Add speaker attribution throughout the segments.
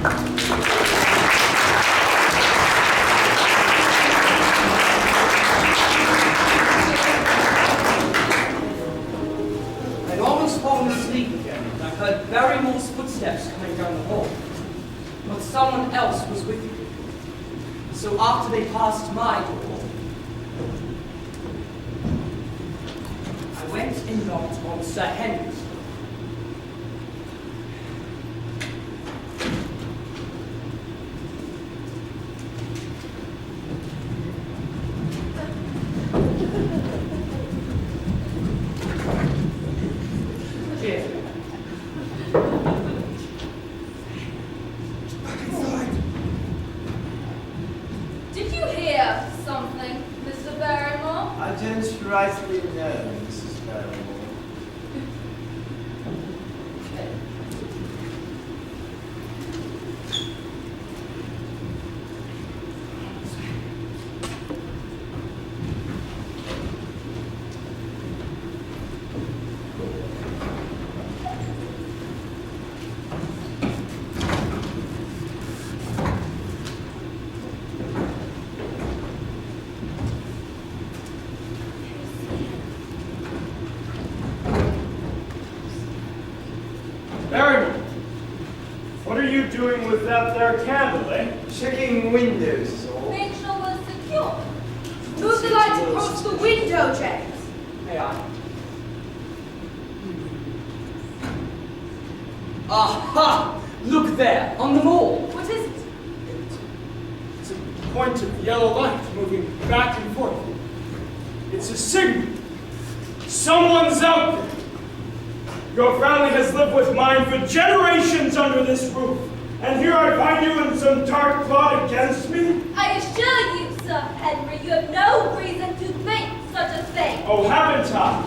Speaker 1: I'd almost fallen asleep again when I heard Barrymore's footsteps coming down the hall. But someone else was with me. So after they passed my door, I went and knocked on Sir Henry's door.
Speaker 2: Did you hear something, Mr. Barrymore?
Speaker 3: I don't rightly know, Mrs. Barrymore.
Speaker 4: Barrymore, what are you doing with that there candle, eh?
Speaker 3: Checking windows is all.
Speaker 2: Make sure we're secure. Move the light across the window, James.
Speaker 1: May I? Aha! Look there, on the wall.
Speaker 2: What is it?
Speaker 4: It's a point of yellow light moving back and forth. It's a signal. Someone's out there. Your family has lived with mine for generations under this roof. And here I find you in some dark plot against me?
Speaker 2: I assure you, Sir Henry, you have no reason to think such a thing.
Speaker 4: Oh, haven't I?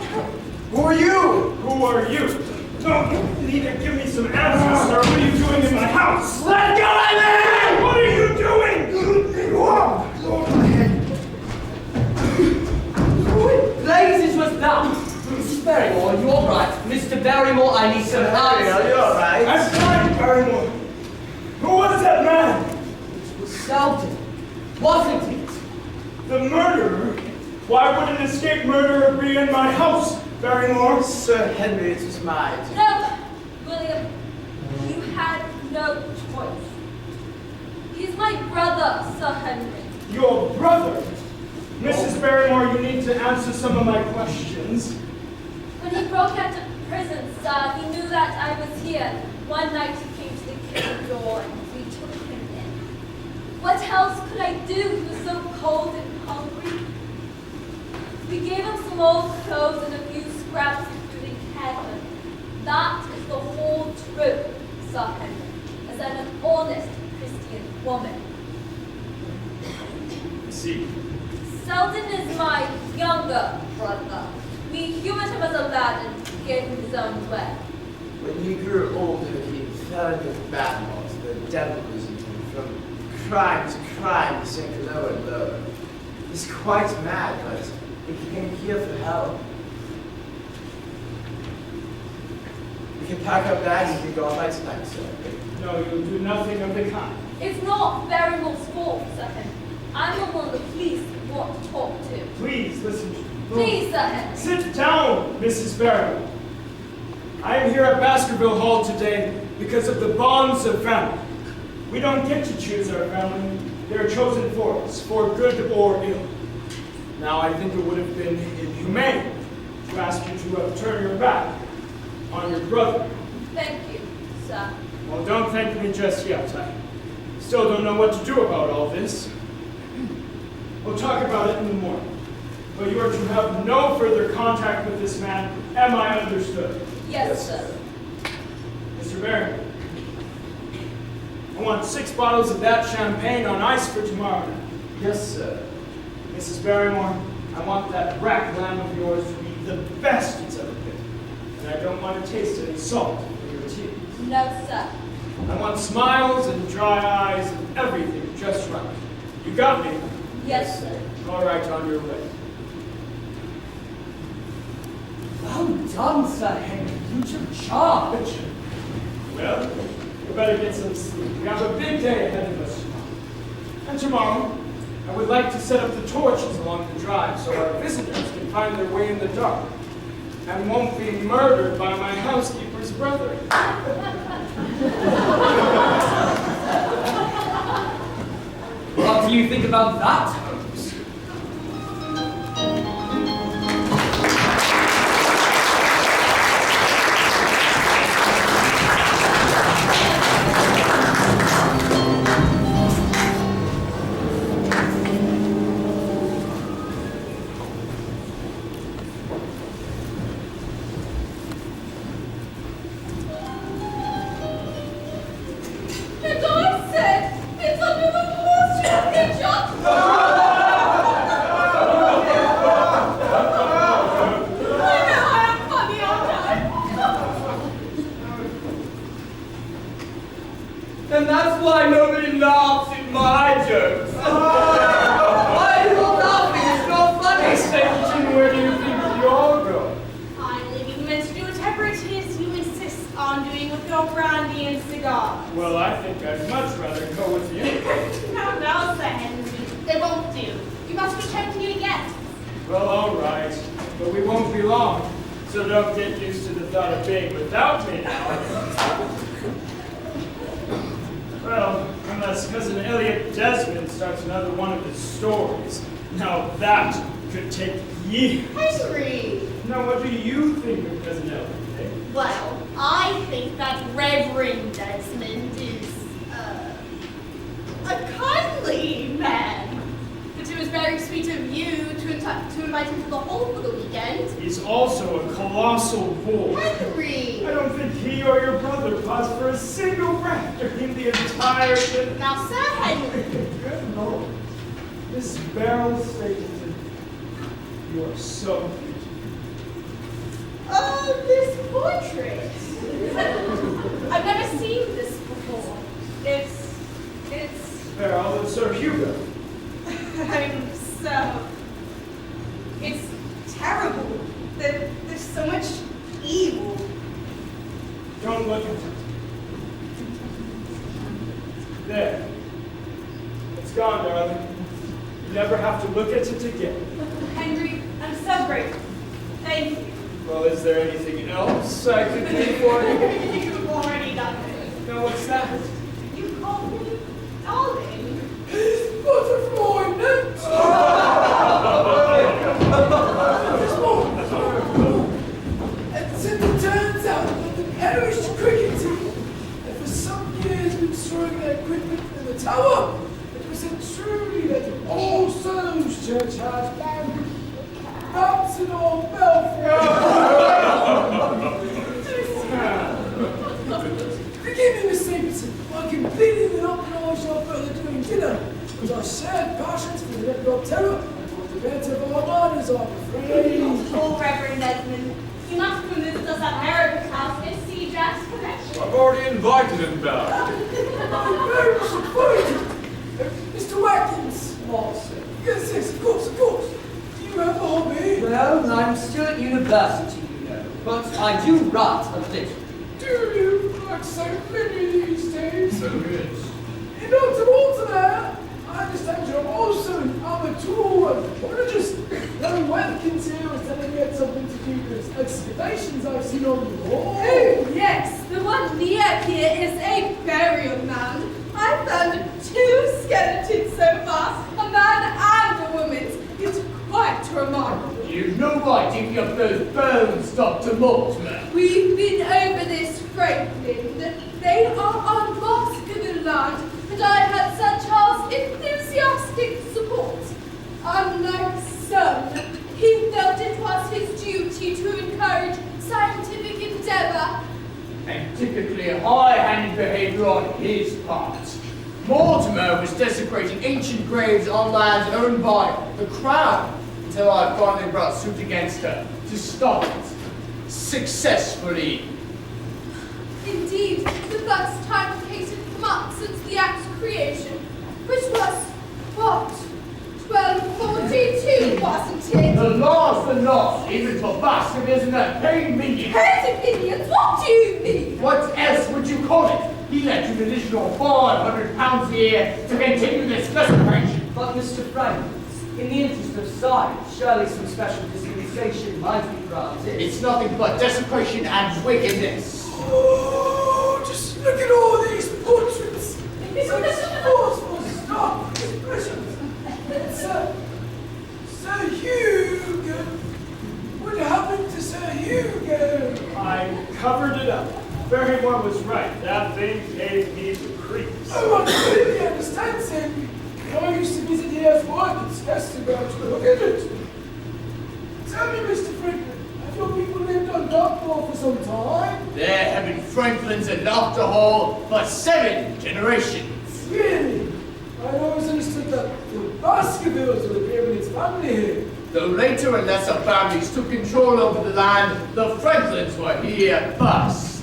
Speaker 3: Who are you?
Speaker 4: Who are you? No, you need to give me some answers, sir. What are you doing in my house?
Speaker 3: Let go of me!
Speaker 4: What are you doing?
Speaker 1: Who in blazes was that? Mrs. Barrymore, you're right. Mr. Barrymore, I need some answers.
Speaker 3: You're right.
Speaker 4: I'm fine, Barrymore. Who was that man?
Speaker 1: It was Selden, wasn't it?
Speaker 4: The murderer? Why would an escaped murderer be in my house, Barrymore?
Speaker 3: Sir Henry, it was mine.
Speaker 2: No, William, you had no choice. He's my brother, Sir Henry.
Speaker 4: Your brother? Mrs. Barrymore, you need to answer some of my questions.
Speaker 2: When he broke out of prison, sir, he knew that I was here. One night he came to the kitchen door and we took him in. What else could I do? He was so cold and hungry. We gave him some old clothes and a few scraps of food and cared him. That is the whole truth, Sir Henry, as I'm an honest Christian woman.
Speaker 4: I see.
Speaker 2: Selden is my younger brother. We humored him as a lad and gave him his own way.
Speaker 3: When he grew older, he fell into bad laws. The devil was in him. From crime to crime, he sank lower and lower. He's quite mad, but he came here for help. We can pack our bags and go all night tonight, sir.
Speaker 4: No, you'll do nothing of the kind.
Speaker 2: It's not Barrymore's fault, Sir Henry. I'm the one the police want to talk to.
Speaker 4: Please listen to me.
Speaker 2: Please, Sir Henry.
Speaker 4: Sit down, Mrs. Barrymore. I am here at Baskerville Hall today because of the bonds of family. We don't get to choose our family. They are chosen for us, for good or ill. Now, I think it would have been inhumane to ask you to turn your back on your brother.
Speaker 2: Thank you, sir.
Speaker 4: Well, don't thank me just yet. I still don't know what to do about all this. We'll talk about it in the morning. But you are to have no further contact with this man. Am I understood?
Speaker 2: Yes, sir.
Speaker 4: Mr. Barrymore, I want 6 bottles of that champagne on ice for tomorrow night.
Speaker 3: Yes, sir.
Speaker 4: Mrs. Barrymore, I want that rack lamb of yours to be the best it's ever been. And I don't want to taste any salt in your tea.
Speaker 2: No, sir.
Speaker 4: I want smiles and dry eyes and everything just right. You got me?
Speaker 2: Yes, sir.
Speaker 4: All right, on your way.
Speaker 1: Well done, Sir Henry. You took charge.
Speaker 4: Well, better get some sleep. We have a big day ahead of us tomorrow. And tomorrow, I would like to set up the torches along the drive so our visitors can find their way in the dark and won't be murdered by my housekeeper's brother.
Speaker 1: What do you think about that, Holmes?
Speaker 2: And I said, it's under the posture picture. I know I am funny, aren't I?
Speaker 1: And that's why nobody laughs at my jokes. Why are you all laughing? It's not funny.
Speaker 4: Satan, where do you think you're going?
Speaker 5: I'm leaving men to do whatever it is you insist on doing with your brandy and cigars.
Speaker 4: Well, I think I'd much rather go with you.
Speaker 5: No, Sir Henry. It won't do. You must return to your guests.
Speaker 4: Well, all right. But we won't be long. So don't get used to the thought of being without me now. Well, unless Cousin Elliot Desmond starts another one of his stories. Now that could take years.
Speaker 5: Henry!
Speaker 4: Now what do you think of Cousin Elliot? Eh?
Speaker 5: Well, I think that Reverend Desmond is, a kindly man. But it was very sweet of you to invite him to the hall for the weekend.
Speaker 4: He's also a colossal bore.
Speaker 5: Henry!
Speaker 4: I don't think he or your brother paused for a single breath during the entire trip.
Speaker 5: Now, Sir Henry,
Speaker 4: Good Lord. Miss Beryl Stapleton, you are so beautiful.
Speaker 5: oh, this portrait. I've never seen this before. It's
Speaker 4: Beryl and Sir Hugo.
Speaker 5: it's terrible. There's so much evil.
Speaker 4: Don't look at it. There. It's gone, darling. You never have to look at it again.
Speaker 5: Henry, I'm so grateful. Thank you.
Speaker 4: Well, is there anything else I could do for you?
Speaker 5: You've already done it.
Speaker 4: No, what's that?
Speaker 5: You called me darling.
Speaker 3: Butterfly net! As it turns out that the parish cricket team had for some years been storing their equipment in the tower. It was said truly that All Souls Church has bouncing and all belfry. Forgive me, Miss Stapleton, I completely monopolise your brother doing dinner, because I shared passions for the level of terror and for the better of our manners, I'm afraid.
Speaker 5: Oh, Reverend Desmond, you must come visit us at Merrick's house and see Jack's connection.
Speaker 6: I've already invited him back.
Speaker 3: I'm very much appointed. Mr. Watkins.
Speaker 1: Watson.
Speaker 3: Yes, yes, of course, of course. Do you have a hobby?
Speaker 1: Well, I'm still at university, you know, but I do write a little.
Speaker 3: Do you? Like so many these days.
Speaker 6: So good.
Speaker 3: And Dr. Walter there, I understand you're also an amateur ornithologist. Now, Watkins here was telling me you had something to do with those excavations I've seen on the wall.
Speaker 2: Oh, yes, the one near here is a burial mound. I found 2 skeletons so far, a man and a woman's. It's quite remarkable.
Speaker 1: You've no right digging up those bones, Dr. Mortimer.
Speaker 2: We've been over this, Franklin. They are on Baskervilles land, and I had Sir Charles' enthusiastic support. Unlike son, he felt it was his duty to encourage scientific endeavor.
Speaker 1: And typically high-handed behavior on his part. Mortimer was desecrating ancient graves on lands owned by the Crown until I finally brought suit against her to stop it. Successfully.
Speaker 2: Indeed, the first time the case had come up since the Act's creation, which was, what, 1242, wasn't it?
Speaker 1: The law's the law, even for Baskervilles and their paid minions.
Speaker 2: Paid minions? What do you mean?
Speaker 1: What else would you call it? he left you an additional £400 a year to continue this desecration.
Speaker 7: But Mr. Franklins, in the interest of science, surely some special dispensation might be granted.
Speaker 1: It's nothing but desecration and wickedness.
Speaker 8: Oh, just look at all these portraits. Such forceful, stark expressions. Sir Hugo. What happened to Sir Hugo?
Speaker 4: I covered it up. Barrymore was right. That thing gave me the creeps.
Speaker 8: Oh, I completely understand, sir. I used to visit here as well and stressed about to look at it. Tell me, Mr. Franklin, have your people lived on Dartmoor for some time?
Speaker 1: There have been Franklins at Doctor Hall for 7 generations.
Speaker 8: Really? I always understood that the Baskervilles were the Pyramid's family here.
Speaker 1: Though later and lesser families took control over the land, the Franklins were here first.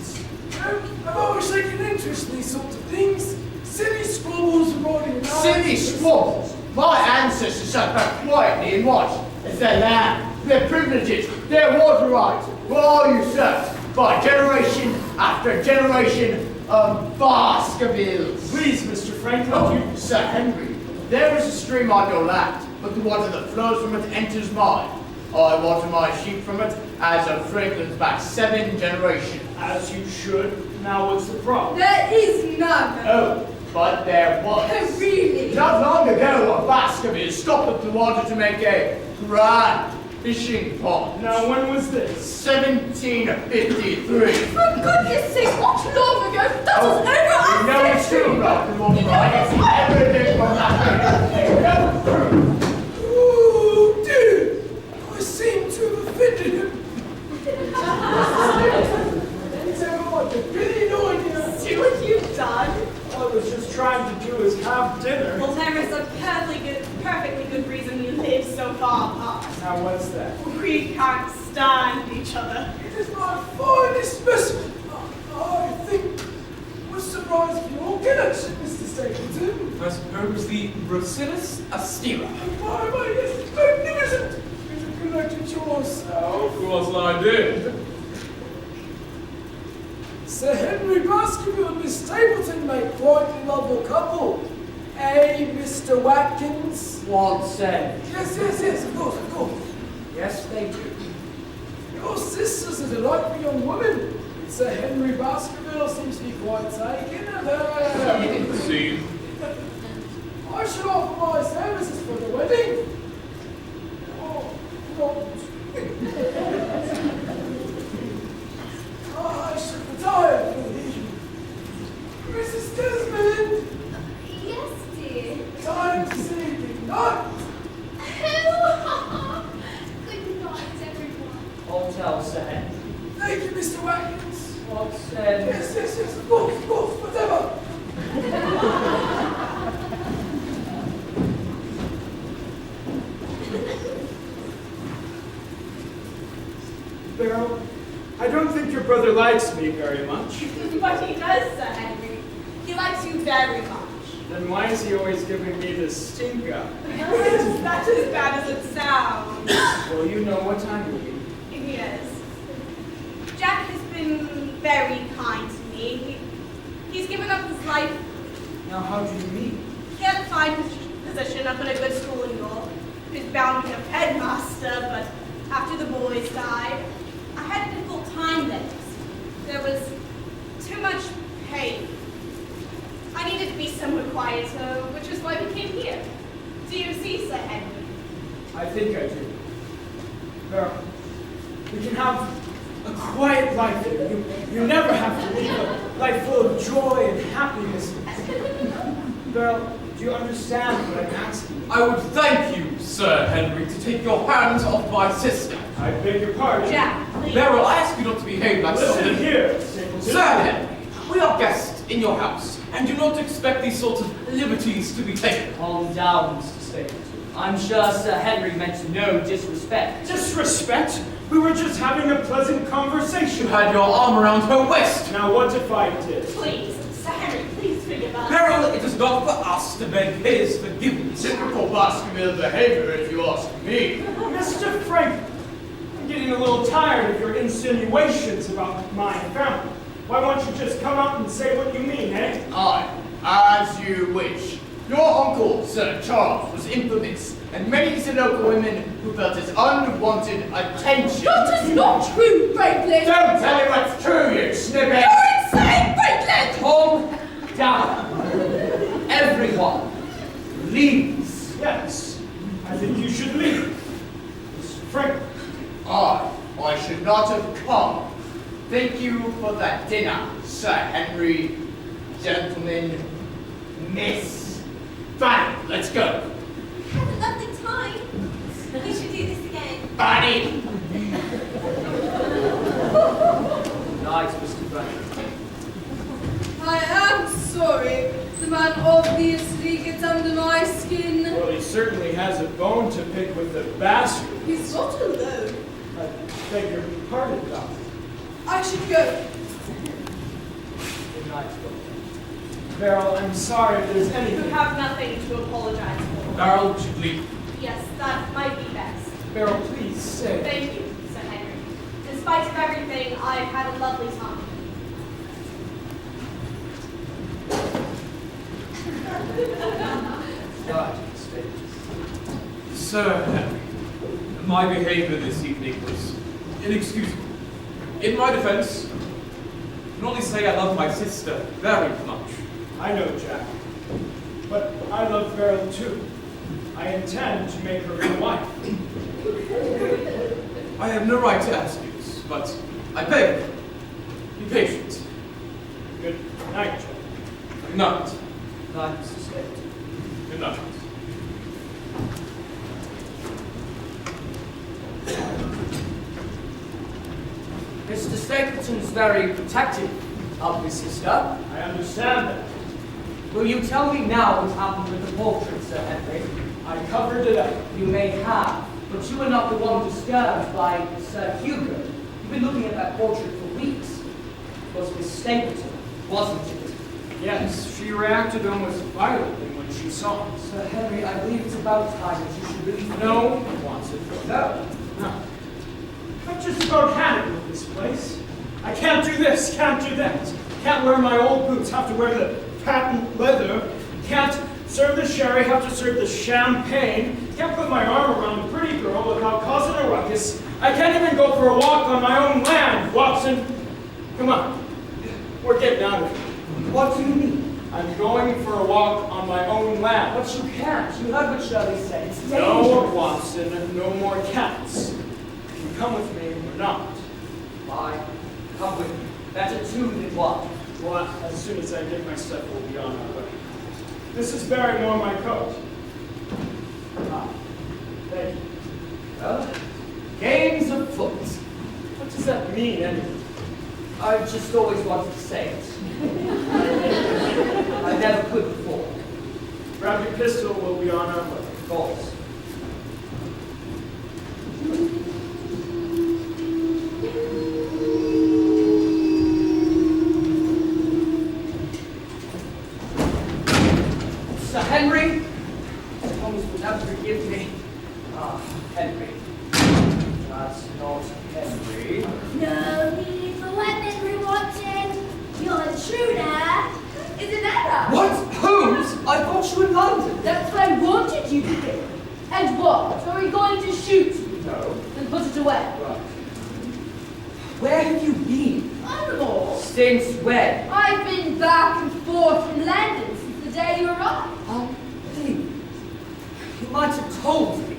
Speaker 8: I've always taken interest in these sorts of things. Silly squabbles writing in
Speaker 1: Silly squabbles! My ancestors sat back quietly and watched as their land, their privileges, their water rights were all usurped by generation after generation of Baskervilles.
Speaker 4: Please, Mr. Franklin,
Speaker 1: Oh, Sir Henry, there is a stream on your land, but the water that flows from it enters mine. I water my sheep from it as of Franklin's back 7 generations.
Speaker 4: as you should. Now what's the problem?
Speaker 5: There is none.
Speaker 1: Oh, but there was.
Speaker 5: Oh, really?
Speaker 1: Not long ago, a Baskervilles stopped up the water to make a grand fishing pond.
Speaker 4: Now when was this?
Speaker 1: 1753.
Speaker 5: For goodness sake, not long ago. That was over
Speaker 1: You know
Speaker 5: a
Speaker 1: it's true,
Speaker 5: century.
Speaker 1: Dr. Woman, right? It's everything from that.
Speaker 8: Oh, dear. I seem to have offended him. He's ever what a really annoying you.
Speaker 5: See what you've done?
Speaker 4: All I was just trying to do is have dinner.
Speaker 5: Well, there is a perfectly good reason you live so far apart.
Speaker 4: Now what's that?
Speaker 5: We can't stand each other.
Speaker 8: It is my finest specimen. I think we're surprised if you all get it, Mr. Stapleton.
Speaker 6: I suppose the Bacillus astera.
Speaker 8: My, yes, it's magnificent. Did you collect it yourself?
Speaker 6: Of course I did.
Speaker 8: Sir Henry Baskerville and Miss Stapleton make quite a lovely couple. Eh, Mr. Watkins?
Speaker 7: Well said.
Speaker 8: Yes, of course.
Speaker 7: Yes, they do.
Speaker 8: Your sister's a delightful young woman. Sir Henry Baskerville seems to be quite taken of her.
Speaker 6: See,
Speaker 8: I should offer my services for the wedding. Oh, not. I should retire for the evening. Mrs. Desmond,
Speaker 2: Yes, dear.
Speaker 8: time to say goodnight.
Speaker 2: Good night, everyone.
Speaker 7: Hotel said.
Speaker 8: Thank you, Mr. Watkins.
Speaker 7: What said?
Speaker 8: Yes, of course, whatever.
Speaker 4: Beryl, I don't think your brother likes me very much.
Speaker 5: But he does, Sir Henry. He likes you very much.
Speaker 4: Then why is he always giving me this stink eye?
Speaker 5: That's as bad as it sounds.
Speaker 4: Well, you know what I mean.
Speaker 5: Yes. Jack has been very kind to me. He's given up his life.
Speaker 7: Now how do you mean?
Speaker 5: He had a fine position up in a good school in York. He was bound to be a headmaster, but after the boys died, I had a difficult time there. There was too much pain. I needed to be somewhere quieter, which is why we came here. Do you see, Sir Henry?
Speaker 4: I think I do. Beryl, we can have a quiet life here. You never have to live a life full of joy and happiness. Beryl, do you understand what I'm asking?
Speaker 6: I would thank you, Sir Henry, to take your hands off my sister.
Speaker 4: I beg your pardon.
Speaker 5: Jack, please.
Speaker 6: Beryl, I ask you not to behave like
Speaker 4: Listen
Speaker 6: something.
Speaker 4: here, Stapleton.
Speaker 6: Sir Henry, we are guests in your house, and do not expect these sorts of liberties to be taken.
Speaker 7: Calm down, Mr. Stapleton. I'm sure Sir Henry meant no disrespect.
Speaker 4: Disrespect? We were just having a pleasant
Speaker 6: You
Speaker 4: conversation.
Speaker 6: had your arm around her waist.
Speaker 4: Now what if I did?
Speaker 5: Please, Sir Henry, please forgive us.
Speaker 6: Beryl, it is not for us to beg his forgiveness.
Speaker 1: Typical Baskerville behavior, if you ask me.
Speaker 4: Mr. Franklin, I'm getting a little tired of your insinuations about my family. Why won't you just come out and say what you mean, eh?
Speaker 1: you wish. Your uncle, Sir Charles, was infamous, and many is the local women who felt his unwanted attention.
Speaker 5: That is not true, Franklin!
Speaker 1: Don't tell me what's true, you snippet!
Speaker 5: You're insane, Franklin!
Speaker 7: Calm down. Everyone, leaves.
Speaker 4: Yes, I think you should leave. Mr. Franklin.
Speaker 1: I should not have come. Thank you for that dinner, Sir Henry, gentlemen, Miss. Fine, let's go.
Speaker 2: We had a lovely time. We should do this again.
Speaker 1: Buddy!
Speaker 7: Nice, Mr. Franklin.
Speaker 5: I am sorry. The man obviously gets under my skin.
Speaker 4: Well, he certainly has a bone to pick with the Baskervilles.
Speaker 5: He's not alone.
Speaker 4: I beg your pardon, Doctor.
Speaker 5: I should go.
Speaker 7: Good night, Doctor.
Speaker 4: Beryl, I'm sorry if there's
Speaker 5: You
Speaker 4: anything.
Speaker 5: have nothing to apologize for.
Speaker 6: Beryl should leave.
Speaker 5: Yes, that might be best.
Speaker 4: Beryl, please say.
Speaker 5: Thank you, Sir Henry. In spite of everything, I've had a lovely time.
Speaker 7: Right, stay.
Speaker 6: Sir Henry, my behavior this evening was inexcusable. In my defense, I can only say I love my sister very much.
Speaker 4: I know, Jack. But I love Beryl too. I intend to make her my wife.
Speaker 6: I have no right to ask you this, but I beg, be patient.
Speaker 4: Good night, Jack.
Speaker 6: Good night.
Speaker 7: Night, Mr. Stapleton.
Speaker 6: Good night.
Speaker 7: Mr. Stapleton's very protective of his sister.
Speaker 4: I understand that.
Speaker 7: Will you tell me now what happened with the portrait, Sir Henry?
Speaker 4: I covered it up.
Speaker 7: You may have, but you were not the one disturbed by Sir Hugo. You've been looking at that portrait for weeks. It was Miss Stapleton, wasn't it?
Speaker 4: Yes, she reacted almost violently when she saw it.
Speaker 7: Sir Henry, I believe it's about time that you should really...
Speaker 4: No one wants it.
Speaker 7: No.
Speaker 4: No. I've just about had it with this place. I can't do this, can't do that. Can't wear my old boots, have to wear the patent leather. Can't serve the sherry, have to serve the champagne. Can't put my arm around a pretty girl without causing a ruckus. I can't even go for a walk on my own land, Watson. Come on, we're getting out of here.
Speaker 7: What do you mean?
Speaker 4: I'm going for a walk on my own land.
Speaker 7: But you can't. You heard what Shirley said. It's dangerous.
Speaker 4: No, Watson, no more cats. You come with me or not.
Speaker 7: Fine. Come with me. Better two than one.
Speaker 4: Well, as soon as I get my stuff, we'll be on our way. Mrs. Barrymore, my coat. Ah, thank you.
Speaker 7: Well, game's afoot.
Speaker 4: What does that mean, anyway?
Speaker 7: I just always wanted to say it. I never could before.
Speaker 4: Grab your pistol, we'll be on our way.
Speaker 7: Of course. Sir Henry, Thomas will never forgive me. Ah, Henry. That's not Henry.
Speaker 2: No need for weaponry, Watson. Your intruder is an error.
Speaker 7: What? Holmes? I thought you were in London.
Speaker 2: That's what I wanted you to do. And what? Are we going to shoot you?
Speaker 7: No.
Speaker 2: Then put it away.
Speaker 7: Right. Where have you been?
Speaker 2: Animal.
Speaker 7: Since when?
Speaker 2: I've been back and forth from London since the day you arrived.
Speaker 7: Please. You might have told me.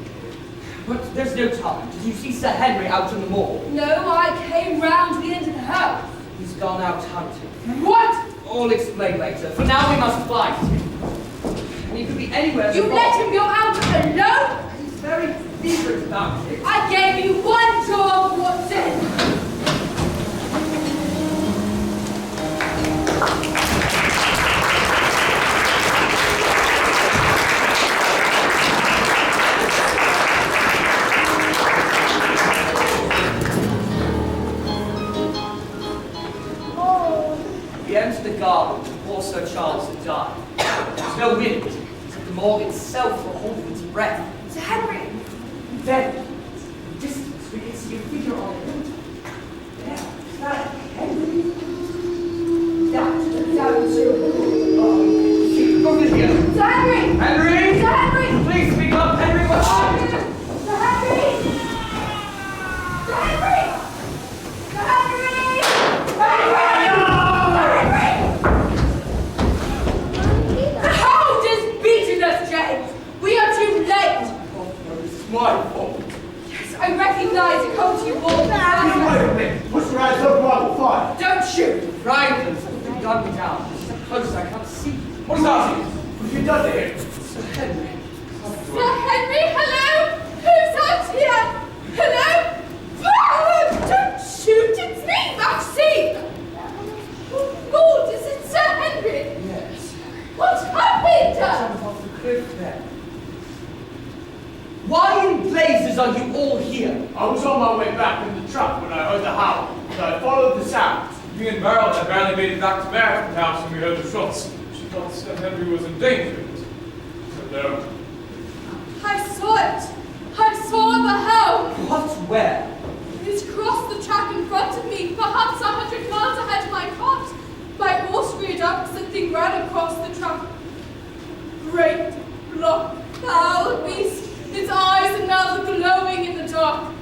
Speaker 7: But there's no time. Did you see Sir Henry out in the mall?
Speaker 2: No, I came round to the end of the house.
Speaker 7: He's gone out hunting.
Speaker 2: What?
Speaker 7: All explain later. For now, we must find him. And he could be anywhere. in the
Speaker 2: You
Speaker 7: mall.
Speaker 2: let him go out alone?
Speaker 7: He's very secret about it.
Speaker 2: I gave you one job, Watson.
Speaker 7: We entered the garden and poor Sir Charles had died. There was no wind. The morgue itself were holding its breath.
Speaker 2: Sir Henry.
Speaker 7: Then, in the distance, we could see a figure on the hill. There, is that Henry? That's the down to Olivia. down. It's so close I can't see.
Speaker 1: What's that? What have you done to him?
Speaker 7: Sir Henry.
Speaker 2: Sir Henry, hello? Who's out here? Hello? Oh, don't shoot, it's me, Maxine! Oh, Lord, is it Sir Henry?
Speaker 7: Yes.
Speaker 2: What happened?
Speaker 7: Jump off the cliff there. Why in blazes are you all here?
Speaker 1: I was on my way back in the truck when I heard the howl, so I followed the sounds.
Speaker 6: Me and Beryl had barely made it back to Barracks House when we heard the shots. She thought Sir Henry was in danger. But no.
Speaker 2: I saw it. I saw the hound.
Speaker 7: What? Where?
Speaker 2: It crossed the track in front of me, perhaps 100 yards ahead of my cart. My horse reared up as the thing ran across the track. Great, block, foul beast. Its eyes are now glowing in the dark.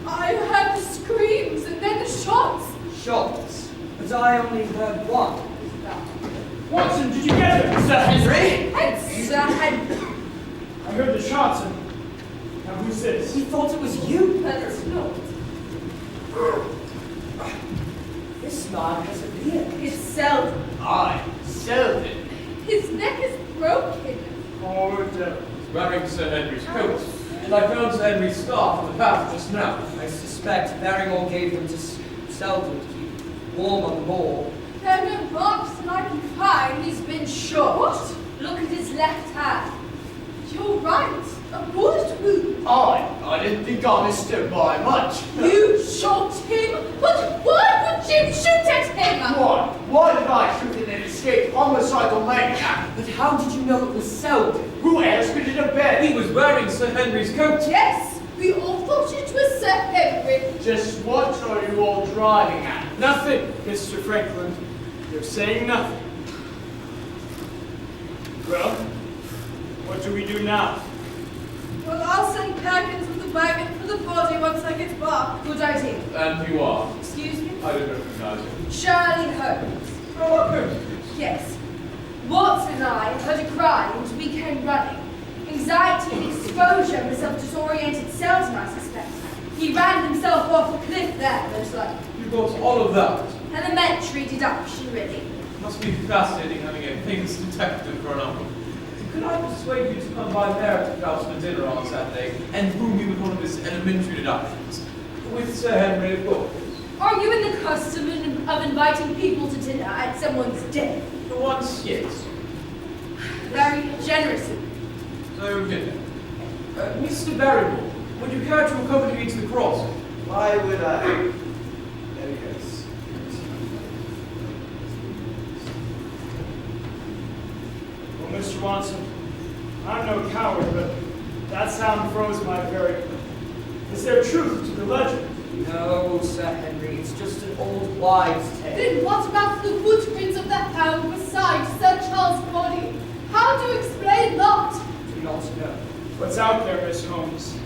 Speaker 2: I heard the screams and then the shots.
Speaker 7: Shots. But I only heard one.
Speaker 4: Watson, did you get it?
Speaker 7: Sir Henry?
Speaker 2: And Sir Henry.
Speaker 4: I heard the shots and... Now who's this?
Speaker 7: We thought it was you.
Speaker 2: But it's not.
Speaker 7: This man has a beard.
Speaker 2: It's Selden.
Speaker 1: Aye, Selden.
Speaker 2: His neck is broken.
Speaker 4: Poor devil.
Speaker 6: He's wearing Sir Henry's coat. And I found Sir Henry's scarf on the path just now.
Speaker 7: I suspect Barrymore gave them to Selden to keep warm on the moor.
Speaker 2: There are no marks that I can find. He's been shot. Look at his left hand. You're right. A bullet wound.
Speaker 1: I didn't think I missed him by much.
Speaker 2: You shot him? But why would you shoot at him?
Speaker 1: Why? Why did I shoot an escaped homicidal maniac?
Speaker 7: But how did you know it was Selden?
Speaker 1: Who else could it have been?
Speaker 6: He was wearing Sir Henry's coat.
Speaker 2: Yes, we all thought it was Sir Henry.
Speaker 1: Just what are you all driving at?
Speaker 4: Nothing, Mr. Franklin. You're saying nothing. Well, what do we do now?
Speaker 5: Well, I'll send Perkins with the wagon for the body once I get back.
Speaker 2: Good idea.
Speaker 6: And you are.
Speaker 5: Excuse me?
Speaker 6: I don't recognize him.
Speaker 2: Shirley Holmes.
Speaker 6: Oh, what coincidence.
Speaker 2: Yes. Watson and I heard a cry and we came running. Anxiety and exposure must have disoriented Selden, I suspect. He ran himself off a cliff there, most likely.
Speaker 6: You got all of that.
Speaker 2: Elementary deduction, really.
Speaker 6: Must be fascinating having a famous detective for an uncle. Could I persuade you to come by Barracks House for dinner on Saturday and prove me with one of his elementary deductions? With Sir Henry, of course.
Speaker 2: Are you in the custom of inviting people to dinner at someone's death?
Speaker 6: For once, yes.
Speaker 2: Very generous of you.
Speaker 6: So, dinner. Mr. Barrymore, would you care to accompany me to the cross?
Speaker 3: Why would I? There he goes.
Speaker 4: Well, Mr. Watson, I'm no coward, but that sound froze my very blood. Is there truth to the legend?
Speaker 7: No, Sir Henry, it's just an old wives' tale.
Speaker 2: Then what about the footprints of the hound beside Sir Charles' body? How do you explain that?
Speaker 7: Do not know.
Speaker 4: What's out there, Miss Holmes?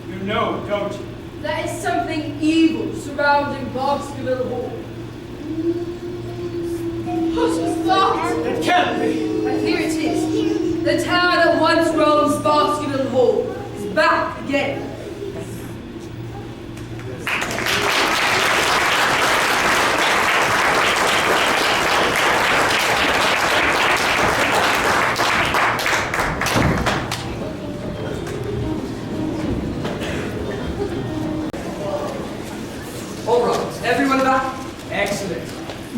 Speaker 4: You know, don't you?
Speaker 2: There is something evil surrounding Baskerville Hall. What is that?
Speaker 4: It can't be.
Speaker 2: And here it is. The tower that once roams Baskerville Hall is back again.
Speaker 7: All right, everyone back? Excellent.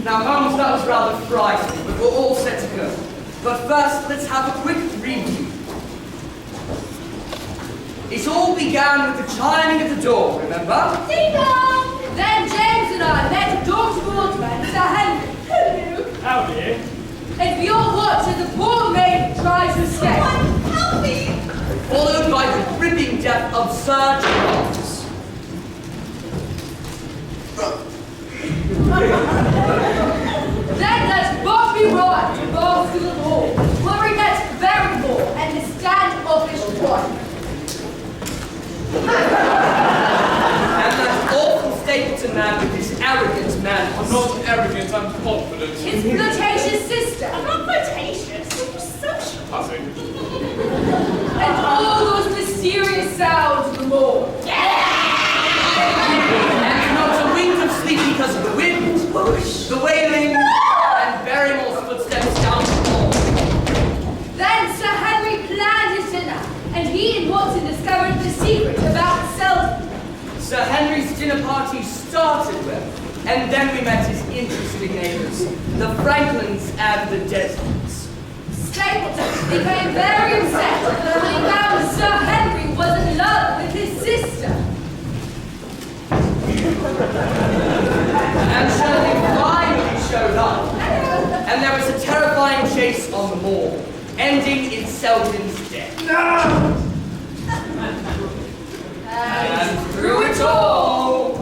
Speaker 7: Now, Holmes, that was rather frightening, but we're all set to go. But first, let's have a quick review. It all began with the chiming at the door, remember?
Speaker 2: Ding dong! Then James and I met a door towards me and Sir Henry. Hello.
Speaker 4: Howdy.
Speaker 2: And we all watched as the poor maid tried to escape.
Speaker 5: Help me!
Speaker 7: Followed by the gripping death of Sir Charles.
Speaker 2: Then let's both be right to Baskerville Hall, where we met Barrymore and his standoffish wife.
Speaker 7: And that awful Stapleton man with his arrogant
Speaker 6: I'm
Speaker 7: manners.
Speaker 6: not arrogant, I'm confident.
Speaker 2: His flirtatious sister.
Speaker 5: I'm not flirtatious. I'm just social.
Speaker 6: Pussy.
Speaker 2: And all those mysterious sounds of the moor.
Speaker 7: And not a wink of sleep because of the wind, the wailing, And then we met his interesting neighbors, the Franklins and the Desmonds.
Speaker 2: Stapleton became very upset when he found Sir Henry was in love with his sister.
Speaker 7: And Shirley finally showed up. And there was a terrifying chase on the moor, ending in Selden's death.
Speaker 8: No!
Speaker 7: And through it all,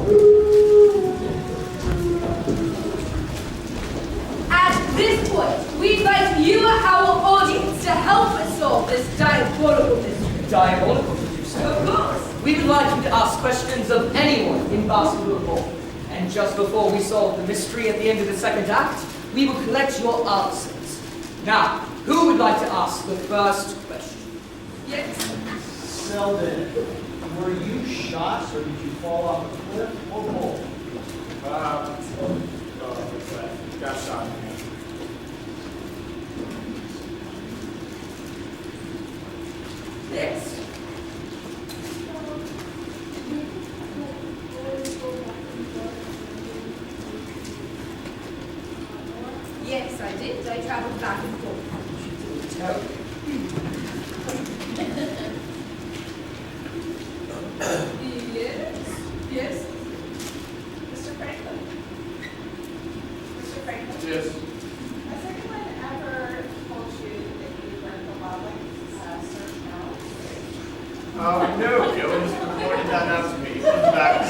Speaker 2: At this point, we invite you, our audience, to help us solve this diabolical mystery.
Speaker 7: diabolical, did you say?
Speaker 2: Of course.
Speaker 7: We would like you to ask questions of anyone in Baskerville Hall. And just before we solve the mystery at the end of the second act, we will collect your answers. Now, who would like to ask the first question?
Speaker 2: Yes.
Speaker 9: Selden, were you shot or did you fall off a cliff or both?
Speaker 8: Got shot.
Speaker 2: Yes. Yes, I did. I traveled back and forth. Yes. Yes.
Speaker 5: Mr. Franklin? Mr. Franklin?
Speaker 6: Yes.
Speaker 5: Has anyone ever told you that you were the Lawley Sir Charles?
Speaker 1: No, Jones reported that out to me. In fact,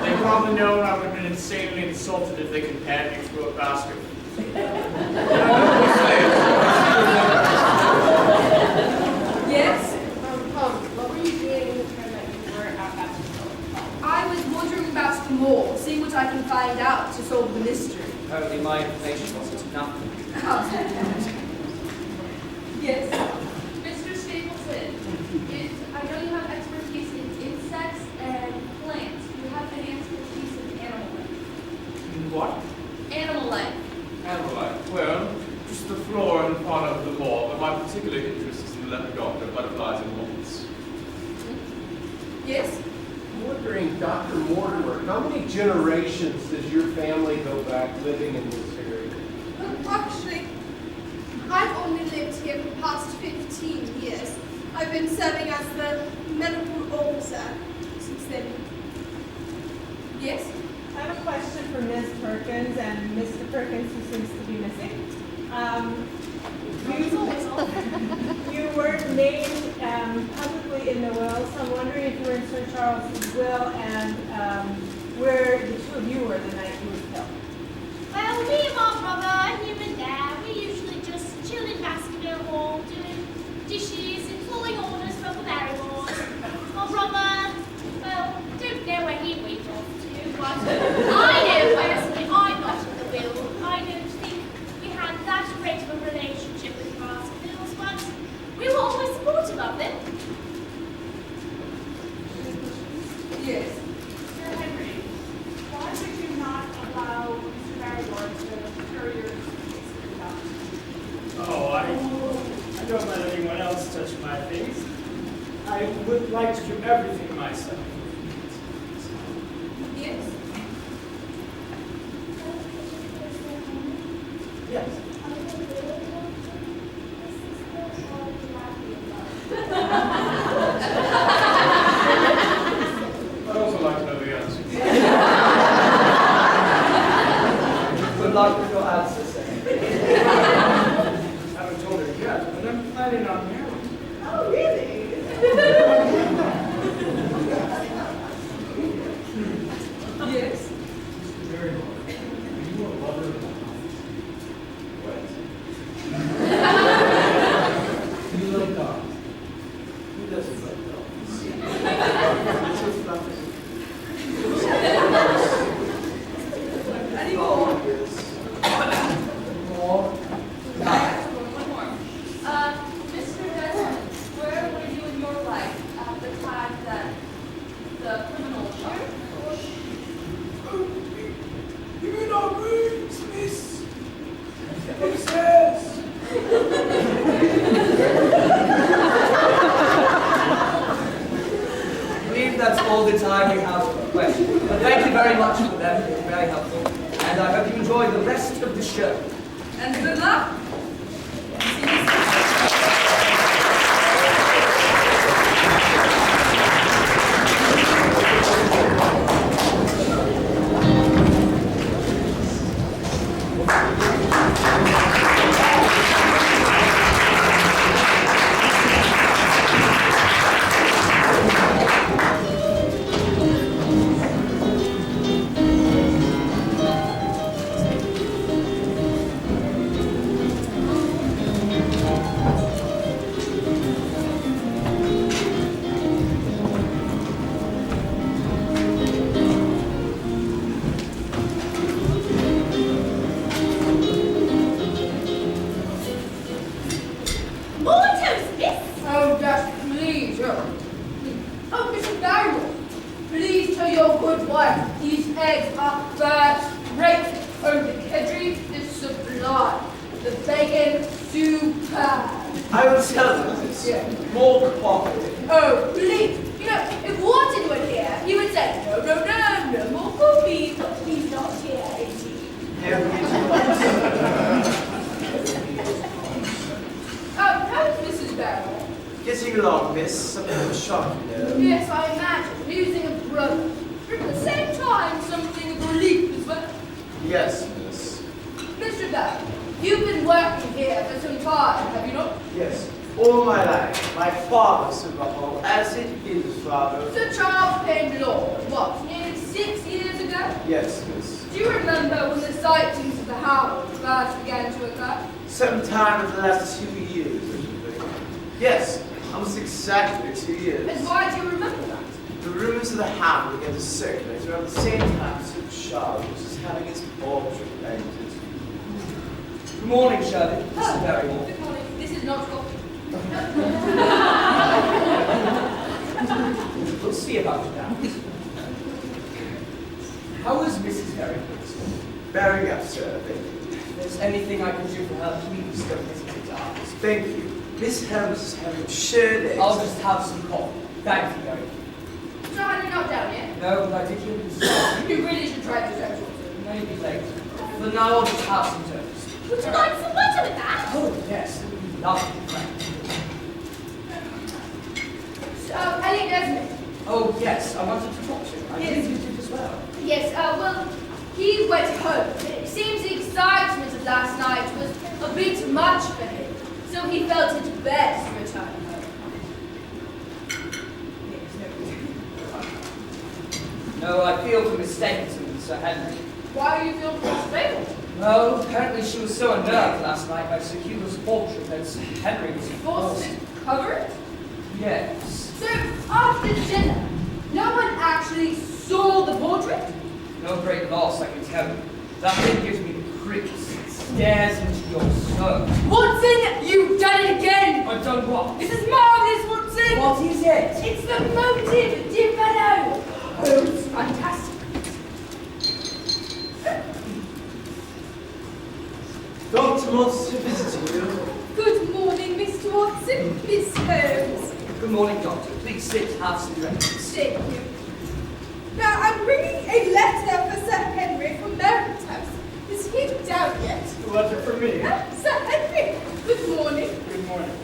Speaker 1: they probably know I would have been insanely insulted if they compared me to a Baskerville.
Speaker 2: Yes.
Speaker 5: What were you doing in the time that you were at Baskerville?
Speaker 2: I was wandering about the mall, seeing what I can find out to solve the mystery.
Speaker 7: Apparently my information wasn't enough.
Speaker 2: Yes.
Speaker 10: Mr. Stapleton, I know you have expertise in insects and plants. Do you have any expertise in animal life?
Speaker 6: What?
Speaker 10: Animal life.
Speaker 6: Animal life? Well, just the flora and fauna of the law, but my particular interest is in the lepidoptera, butterflies, and moths.
Speaker 2: Yes.
Speaker 9: I'm wondering, Dr. Mortimer, how many generations does your family go back living in this area?
Speaker 11: Actually, I've only lived here for the past 15 years. I've been serving as the medical officer since then.
Speaker 2: Yes.
Speaker 12: I have a question for Ms. Perkins and Mr. Perkins, who seems to be missing. You weren't named publicly in the will, so I'm wondering if you were in Sir Charles's will and where the two of you were the night he was killed.
Speaker 13: Well, me and my brother, him and Dad, we usually just chill in Baskerville Hall, doing dishes and pulling orders from the Barrymores. My brother, well, don't know where he went off to, but I know personally I'm not in the will. I don't think we had that great of a relationship with the Baskervilles, but we were always supportive of them.
Speaker 2: Yes.
Speaker 5: Sir Henry, why would you not allow Mr. Barrymore to carry your case to the doctor?
Speaker 4: Oh, I don't let anyone else touch my things. I would like to do everything myself.
Speaker 2: Yes.
Speaker 4: Yes.
Speaker 6: I'd also like to know the answer.
Speaker 7: Good luck with your answer, sir.
Speaker 4: Haven't told her yet, but I'm planning on marrying.
Speaker 12: Oh, really?
Speaker 2: Yes.
Speaker 9: Very well. Are you a lover of the Do you like dogs? Who doesn't like dogs? So fluffy.
Speaker 2: Any more?
Speaker 9: More?
Speaker 10: One more. Mr. Desmond, where were you in your life at the time that the criminal shot?
Speaker 8: You mean our rooms, miss? Upstairs.
Speaker 7: I believe that's all the time we have for questions. But thank you very much for that. It was very helpful.
Speaker 11: And good luck.
Speaker 14: Oh, just please, oh, Mr. Barrymore, please tell your good wife these eggs are first rate. Oh, the kedgeree is sublime. The bacon superb.
Speaker 3: I will tell them this.
Speaker 14: Yeah.
Speaker 3: More coffee.
Speaker 14: Oh, please. You know, if Watson were here, he would say, no, no, no, no more coffee. But he's not here, is he? How's Mrs. Barrymore?
Speaker 3: Getting along, miss. Something of a shock, you know.
Speaker 14: Yes, I imagine. Losing a brother. But at the same time, something of relief as well.
Speaker 3: Yes, miss.
Speaker 14: Mr. Barrymore, you've been working here for some time, have you not?
Speaker 3: Yes. All my life, my father stood the hall, as did his father.
Speaker 14: Sir Charles came Lord, what, nearly 6 years ago?
Speaker 3: Yes, miss.
Speaker 14: Do you remember when the sightings of the Hound first began to occur?
Speaker 3: Sometime in the last 2 years, I should think. Yes, almost exactly 2 years.
Speaker 14: And why do you remember that?
Speaker 3: The rumors of the Hound began to circulate around the same time Sir Charles was having his portrait painted.
Speaker 7: Good morning, Shirley. Mr. Barrymore.
Speaker 14: Good morning. This is not coffee.
Speaker 7: We'll see about that. How is Mrs. Barrymore?
Speaker 3: Bearing up, sir, thank you.
Speaker 7: If there's anything I can do for her, please don't hesitate to ask.
Speaker 3: Thank you. Miss Helms is having shared eggs.
Speaker 7: I'll just have some coffee. Thank you very much.
Speaker 14: So are you not down yet?
Speaker 7: No, but I did hear you say.
Speaker 14: You really should try this actual.
Speaker 7: Maybe later. For now, I'll just have some toast.
Speaker 13: Would you like some butter with that?
Speaker 7: Oh, yes. It would be lovely, Frank.
Speaker 14: So, Elliot Desmond.
Speaker 7: Oh, yes. I wanted to talk to you. I think you did as well.
Speaker 14: Yes, well, he went home. It seems the excitement of last night was a bit much for him, so he felt it best to return home.
Speaker 7: No, I feel for Miss Stapleton, Sir Henry.
Speaker 14: Why do you feel frustrated?
Speaker 7: Well, apparently she was so unnerved last night by Sir Hugo's portrait that Sir Henry was
Speaker 14: Forced to cover it?
Speaker 7: Yes.
Speaker 14: So, after dinner, no one actually saw the portrait?
Speaker 7: No great loss, I can tell you. That thing gives me the creeps. It stares into your soul.
Speaker 14: Watson, you've done it again!
Speaker 7: I've done what?
Speaker 14: This is marvelous, Watson!
Speaker 7: What is it?
Speaker 14: It's the motive di fellow! Oh, it's fantastic.
Speaker 3: Dr. wants to visit you.
Speaker 11: Good morning, Mr. Watson. Miss Holmes.
Speaker 7: Good morning, Doctor. Please sit, have some breakfast.
Speaker 11: Thank you. Now, I'm bringing a letter for Sir Henry from Merritt's house. Is he down yet?
Speaker 4: A letter for me.
Speaker 11: Sir Henry, good morning.
Speaker 4: Good morning.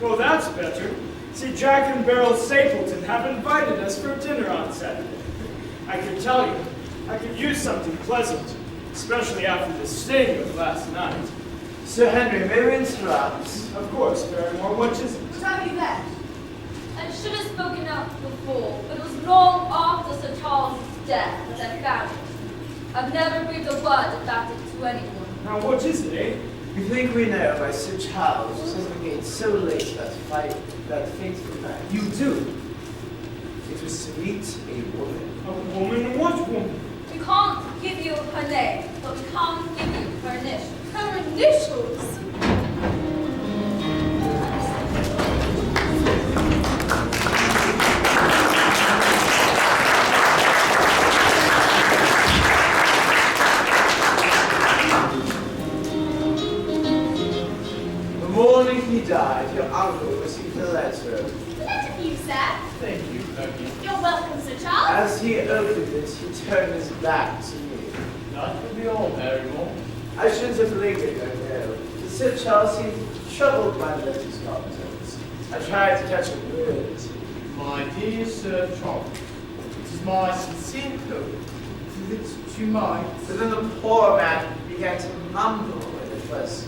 Speaker 4: Well, that's better. See, Jack and Beryl Stapleton have invited us for dinner on Saturday. I can tell you, I could use something pleasant, especially after the sting of last night.
Speaker 3: Sir Henry, may we interrupt?
Speaker 4: Of course, Barrymore. What is it?
Speaker 14: What have you left?
Speaker 2: I should have spoken out before, but it was long after Sir Charles' death that I found it. I've never breathed a word about it to anyone.
Speaker 4: Now, what is it, eh?
Speaker 3: We think we know why Sir Charles was again so late that fateful night.
Speaker 7: You do?
Speaker 3: It was to meet a woman.
Speaker 4: A woman? What woman?
Speaker 2: We can't give you her name, but we can't give you her initials.
Speaker 11: Her initials.
Speaker 3: The morning he died, your uncle received a letter.
Speaker 13: The letter for you, sir.
Speaker 3: Thank you.
Speaker 13: You're welcome, Sir Charles.
Speaker 3: As he opened it, he turned his back to me.
Speaker 1: That could be all, Barrymore.
Speaker 3: I shouldn't have lingered, I know. But Sir Charles seemed troubled by the letter's contents. I tried to catch a word.
Speaker 1: My dear Sir Charles, it is my sincere hope that you might.
Speaker 3: But then the poor man began to mumble, and it was...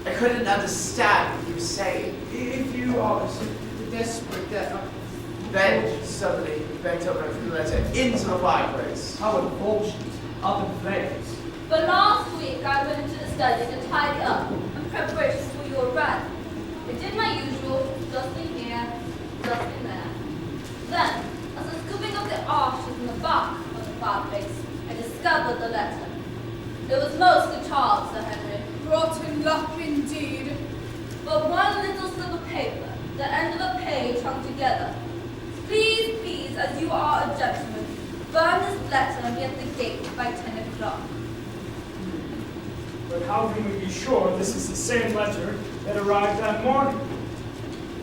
Speaker 3: I couldn't understand what he was saying.
Speaker 1: If you are desperate that
Speaker 3: Then, suddenly, he bent over and threw the letter into the fireplace.
Speaker 7: How unfortunate. Up in flames.
Speaker 2: But last week I went into the study to tidy up in preparation for your run. I did my usual, dusting here, dusting there. Then, as I was scooping up the ashes in the back of the fireplace, I discovered the letter. It was mostly Charles, Sir Henry.
Speaker 11: Rotten luck indeed.
Speaker 2: But one little slip of paper, the end of the page hung together. Please, please, as you are a gentleman, burn this letter and be at the gate by 10 o'clock.
Speaker 4: But how can we be sure this is the same letter that arrived that morning?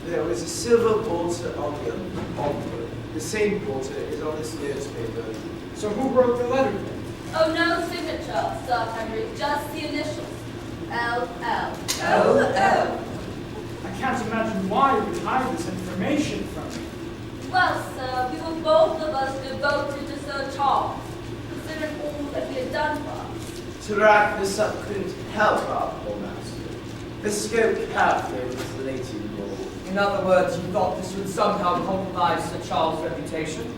Speaker 3: There was a silver border on the envelope. The same border is on this newspaper.
Speaker 4: So who wrote the letter then?
Speaker 2: Oh, no signature, Sir Henry, just the initials. L.L.
Speaker 7: L.L.
Speaker 4: I can't imagine why you would hide this information from me.
Speaker 2: Well, sir, we were both of us devoted to Sir Charles, considering all that he had done for us.
Speaker 3: To wrap this up couldn't help our poor master. The scope carefully was the lady involved.
Speaker 7: In other words, you thought this would somehow compromise Sir Charles' reputation?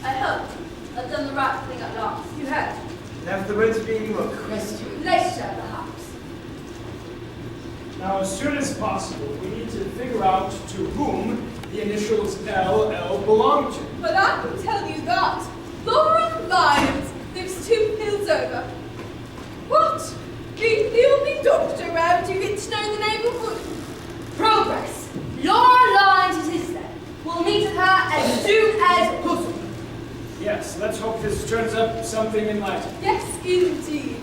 Speaker 2: I hope I've done the right thing at last.
Speaker 14: You have.
Speaker 3: Now, if there were to be any more questions...
Speaker 14: Later, perhaps.
Speaker 4: Now, as soon as possible, we need to figure out to whom the initials LL belong to.
Speaker 11: But I can tell you that. Laura Lyons lives 2 hills over. What? Being the only doctor around, you get to know the neighborhood.
Speaker 14: Progress. Laura Lyons is his then. We'll meet with her as soon as possible.
Speaker 4: Yes, let's hope this turns up something enlightening.
Speaker 11: Yes, indeed.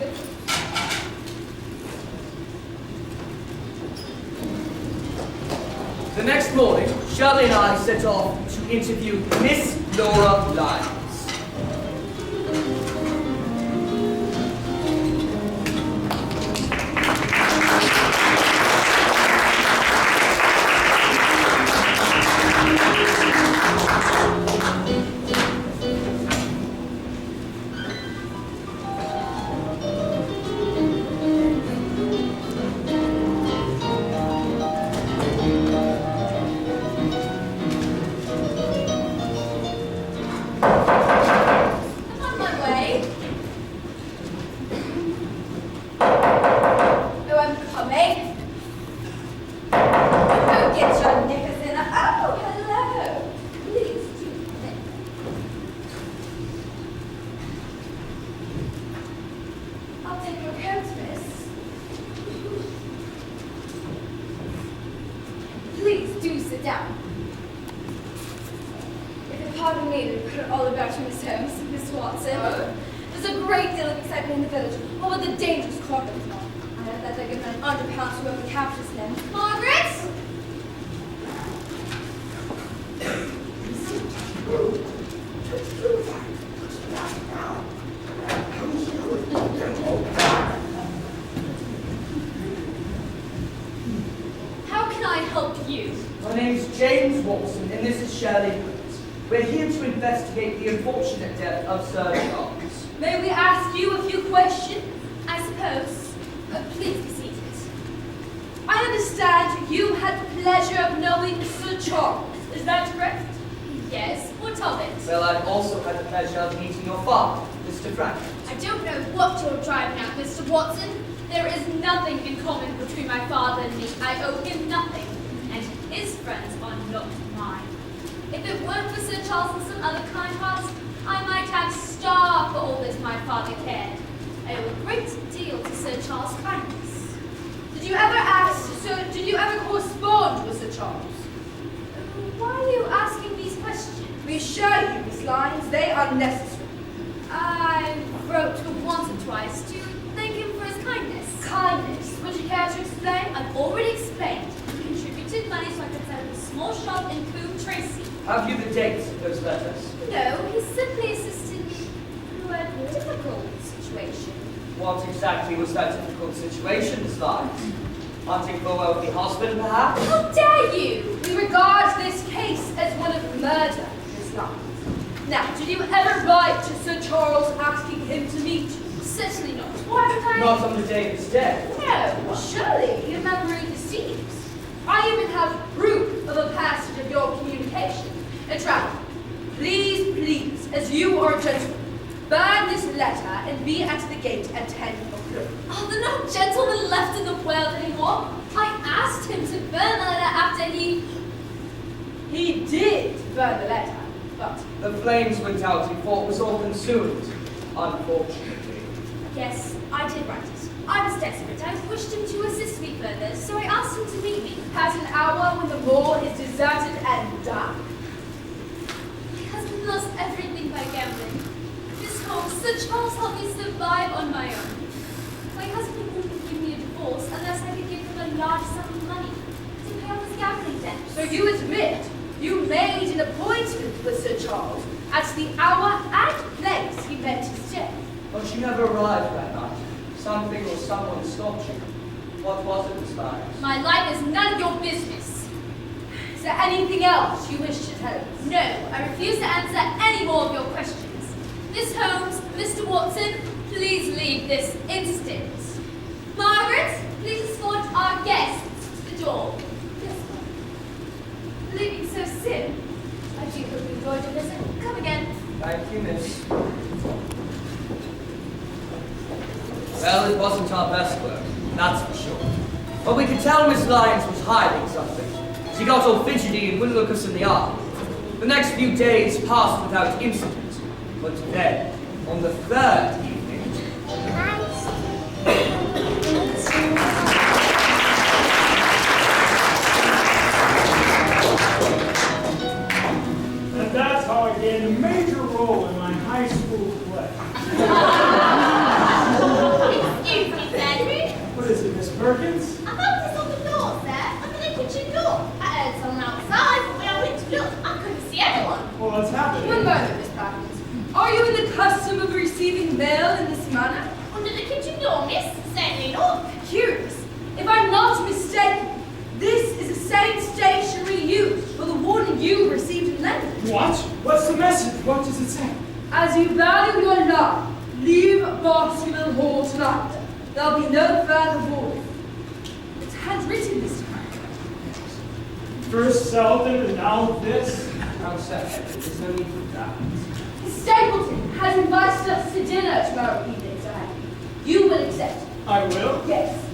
Speaker 7: The next morning, Shirley and I set off to interview Miss Laura Lyons. We're here to investigate the unfortunate death of Sir Charles.
Speaker 2: May we ask you a few questions? I suppose. Please be seated. I understand you had the pleasure of knowing Sir Charles. Is that correct? Yes. What of it?
Speaker 7: Well, I've also had the pleasure of meeting your father, Mr. Frank.
Speaker 13: I don't know what you're driving at, Mr. Watson. There is nothing in common between my father and me. I owe him nothing, and his friends are not mine. If it weren't for Sir Charles and some other kind hearts, I might have starved for all this my father cared. I owe a great deal to Sir Charles' kindness.
Speaker 14: Did you ever correspond with Sir Charles?
Speaker 13: Why are you asking these questions?
Speaker 14: We assure you, Miss Lyons, they are necessary.
Speaker 13: I wrote to him once or twice to thank him for his kindness.
Speaker 14: Kindness? Would you care to explain?
Speaker 13: I've already explained. He contributed money so I could set up a small shop in Coombe Tracy.
Speaker 7: Have you the dates of those letters?
Speaker 13: No, he simply assisted me through a difficult
Speaker 2: situation.
Speaker 7: What exactly was that difficult situation, Miss Lyons? Hunting for a wealthy husband, perhaps?
Speaker 14: How dare you? We regard this case as one of murder, Miss Lyons. Now, did you ever write to Sir Charles asking him to meet you?
Speaker 2: Certainly not. Why would I?
Speaker 7: Not on the day of his death.
Speaker 14: No, surely your memory deceives. I even have proof of a passage of your communication. And travel, please, as you are a gentleman, burn this letter and be at the gate at 10 o'clock.
Speaker 2: Oh, there are no gentlemen left in the world anymore. I asked him to burn the letter after he
Speaker 14: did burn the letter, but
Speaker 7: The flames went out before it was all consumed, unfortunately.
Speaker 2: Yes, I did write it. I was desperate. I wished him to assist me further, so I asked him to meet me.
Speaker 14: at an hour when the moor is deserted and dark.
Speaker 2: My husband lost everything by gambling. This home, Sir Charles helped me survive on my own. My husband wouldn't give me a divorce unless I could give him a large sum of money to pay off his gambling debt.
Speaker 14: So you admit you made an appointment with Sir Charles at the hour and place he met his death.
Speaker 7: But you never arrived that night. Something or someone stopped you. What was it, Miss Lyons?
Speaker 2: My life is none of your business.
Speaker 14: Is there anything else you wish to tell us?
Speaker 2: No, I refuse to answer any more of your questions. Miss Holmes, Mr. Watson, please leave this instant. Margaret, please escort our guests to the door. Yes, ma'am. Leaving so soon. I do hope you enjoyed your visit. Come again.
Speaker 7: Thank you, miss. Well, it wasn't our best work, that's for sure. But we could tell Miss Lyons was hiding something. She got all fidgety and wouldn't look us in the eye. The next few days passed without incident. But then, on the third evening...
Speaker 4: And that's how I gained a major role in my high school play.
Speaker 13: Excuse me, Henry.
Speaker 4: What is it, Miss Perkins?
Speaker 13: I found this on the door, sir, under the kitchen door. I heard someone outside, but when I went to look, I couldn't see anyone.
Speaker 4: Well, what's happening?
Speaker 14: One moment, Miss Perkins. Are you in the custom of receiving mail in this manner?
Speaker 13: Under the kitchen door, miss? Certainly not.
Speaker 14: Curious. If I'm not mistaken, this is the same stationery used for the warning you received in London.
Speaker 4: What? What's the message? What does it say?
Speaker 14: As you value your life, leave Baskerville Hall tonight. There'll be no further warning. It's handwritten this time.
Speaker 4: First Selden and now this?
Speaker 7: How sad. There's no need for that.
Speaker 14: Stapleton has invited us to dinner tomorrow evening, Sir Henry. You will accept.
Speaker 4: I will.
Speaker 14: Yes.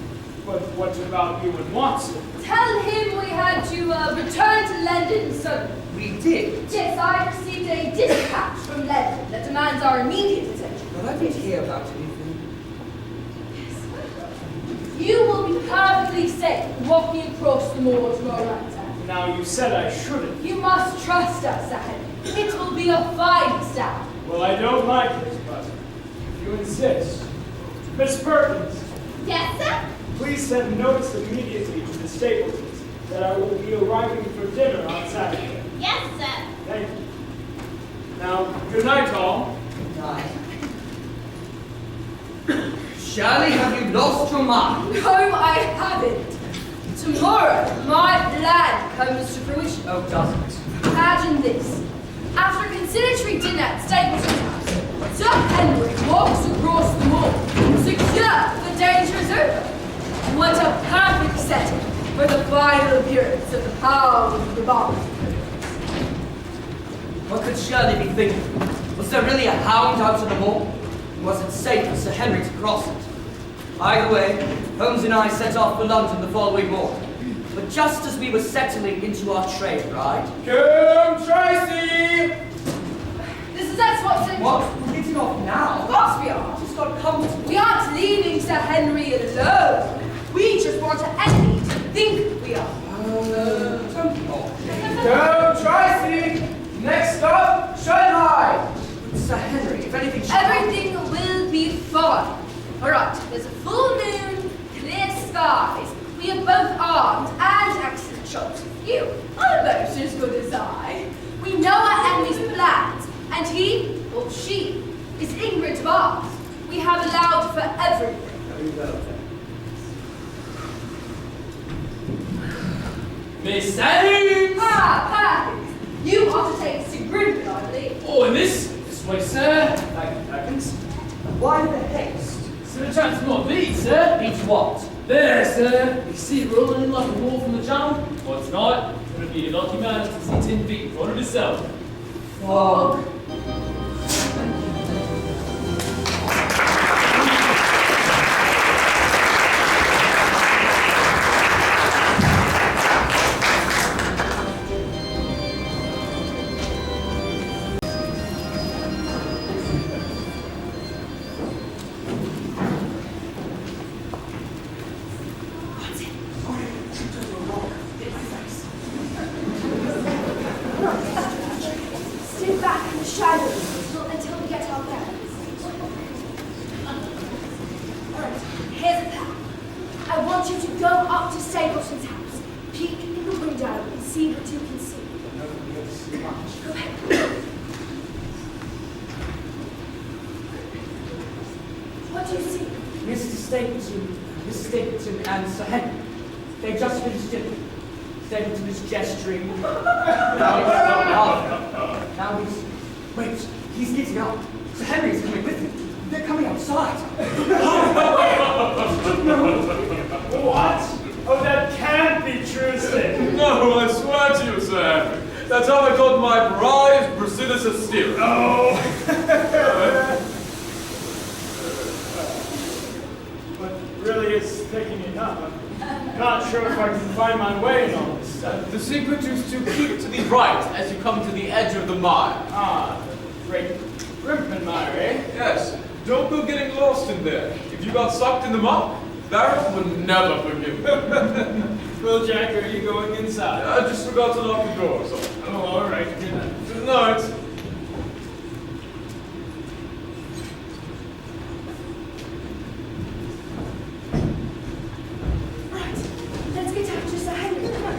Speaker 4: But what about you and Watson?
Speaker 14: Tell him we had to return to London suddenly.
Speaker 7: We did.
Speaker 14: Yes, I received a dispatch from London that demands our immediate attention.
Speaker 7: But I didn't hear about anything.
Speaker 14: You will be perfectly safe walking across the moor tomorrow night, Sir.
Speaker 4: Now, you said I shouldn't.
Speaker 14: You must trust us, Sir Henry. It will be a fine start.
Speaker 4: Well, I don't like this, but if you insist. Miss Perkins,
Speaker 13: Yes, sir?
Speaker 4: please send notice immediately to the Stapletons that I will be arriving for dinner on Saturday.
Speaker 13: Yes, sir.
Speaker 4: Thank you. Now, good night, all.
Speaker 7: Night. Shirley, have you lost your mind?
Speaker 14: No, I haven't. Tomorrow, my plan comes to fruition.
Speaker 7: Oh, doesn't.
Speaker 14: Imagine this. After a conciliatory dinner at Stapleton's house, Sir Henry walks across the moor, secure that the danger is over. What a perfect setting for the final appearance of the Hound of the Baskervilles.
Speaker 7: What could Shirley be thinking? Was there really a hound out on the moor? Was it safe for Sir Henry to cross it? Either way, Holmes and I set off for London the following morning. But just as we were settling into our train ride...
Speaker 6: Come, Tracy!
Speaker 14: This is us, Watson.
Speaker 7: What? We're getting off now?
Speaker 14: Of course we are.
Speaker 7: Just got comfortable.
Speaker 14: We aren't leaving Sir Henry alone. We just want our enemy to think we are.
Speaker 7: Don't be odd.
Speaker 6: Come, Tracy! Next stop, Shanghai!
Speaker 7: Sir Henry, if anything should
Speaker 14: Everything will be fine. All right, there's a full moon, clear skies. We are both armed and excellent shots. You, almost as good as I. We know our enemy's plans, and he, or she, is ignorant of ours. We have allowed for everything.
Speaker 3: Very well then.
Speaker 15: Miss Adams!
Speaker 14: Ah, perfect. You are to take us to Grimpen, I believe.
Speaker 15: Oh, and this way, sir.
Speaker 7: Thank you, Perkins. Why the haste?
Speaker 15: So the chance not beat, sir.
Speaker 7: Beats what?
Speaker 15: There, sir. You see it rolling in like a wall from the channel? Well, tonight, it's going to be a lucky man to see 10 feet in front of himself.
Speaker 7: Fog.
Speaker 11: Stay back in the shadows until we get out there. Alright, here's a plan. I want you to go up to Stapleton's house, peek in the window, and see what you can see. Go ahead. What do you see?
Speaker 7: Mr. Stapleton and Sir Henry. They just finished dinner. Stapleton is gesturing. Now he's... Wait, he's getting up. Sir Henry's coming with him. They're coming outside.
Speaker 4: What? Oh, that can't be true, sir.
Speaker 6: No, I swear to you, sir. That's how I got my bride, Priscilla Steer.
Speaker 4: Oh. But really, it's taking it up. I'm not sure if I can find my way in all this stuff.
Speaker 6: The secret is to keep to the right as you come to the edge of the mire.
Speaker 4: Ah, the great Grimpen mire, eh?
Speaker 6: Yes, don't go getting lost in there. If you got sucked in the muck, Barrett would never forgive you.
Speaker 4: Well, Jack, are you going inside?
Speaker 6: I just forgot to lock the door, so.
Speaker 4: Oh, all right. Good night.
Speaker 6: Good night.
Speaker 11: Let's get out to Sir Henry. Come on.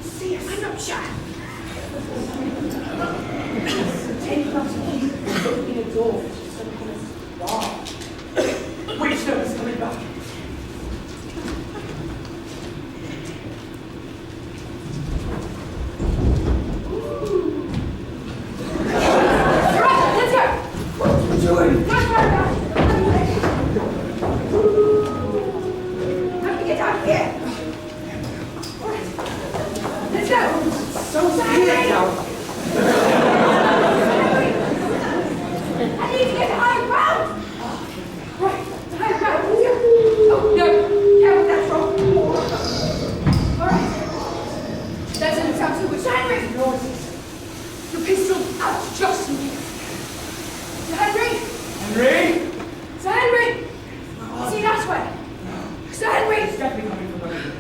Speaker 11: See us. I'm not shy.
Speaker 7: Take him up to keep opening a door to some kind of bar. Wait, no, he's coming back.
Speaker 11: Let's go. What are you doing? Go. How do we get out of here? All right. Let's go.
Speaker 7: So weird now.
Speaker 11: I need to get to higher ground. Right, to higher ground. Oh, no. Careful, that's wrong. All right. That doesn't sound too much. Henry! Your pistol out just in here. Sir Henry!
Speaker 4: Henry?
Speaker 11: Sir Henry! See that way. Sir Henry!
Speaker 7: He's definitely coming from over here.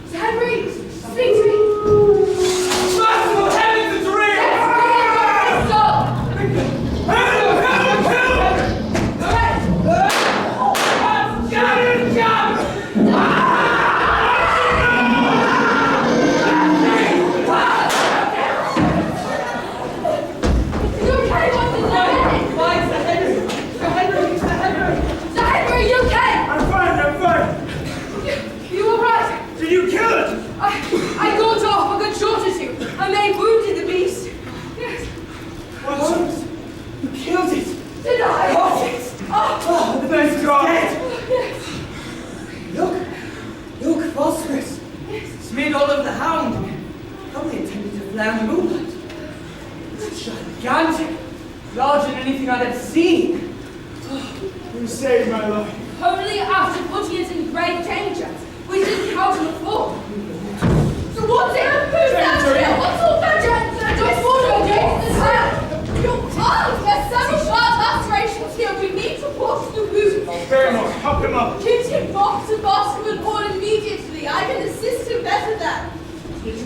Speaker 11: Sir Henry! Speak to me!
Speaker 6: Merciful heavens, it's real!
Speaker 11: I got off a good shot at you. I may have wounded the beast. Yes.
Speaker 7: What? You killed it!
Speaker 11: Did I?
Speaker 7: Got it!
Speaker 11: Oh,
Speaker 7: The beast is dead!
Speaker 11: yes.
Speaker 7: Look, phosphorus. Smeared all over the Hound. Probably intended to fly on the moonlight. It's gigantic. Larger than anything I'd ever seen.
Speaker 4: You saved my life.
Speaker 11: Only after putting it in great danger. We didn't count on the floor. So what's it? Who's that? What's all that? Just water against the sand. Your arm! There's several sharp lacerations here. We need to wash the wound.
Speaker 4: Barrymore, help him up.
Speaker 11: Get him off to Baskervilles Hall immediately. I can assist him better there.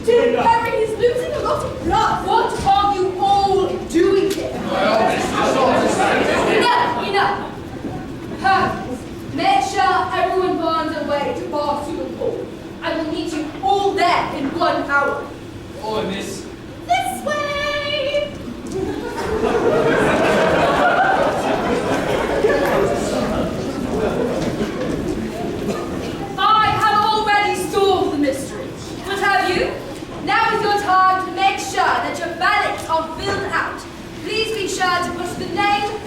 Speaker 11: Dear Harry, he's losing a lot of blood. What are you all doing here? Enough. Make sure everyone finds a way to Baskervilles Hall. I will meet you all there in
Speaker 14: 1 hour.
Speaker 15: Oh, miss.
Speaker 13: This way!
Speaker 14: I have already solved the mystery. But have you? Now is your time to make sure that your ballots are filled out. Please be sure to put the name,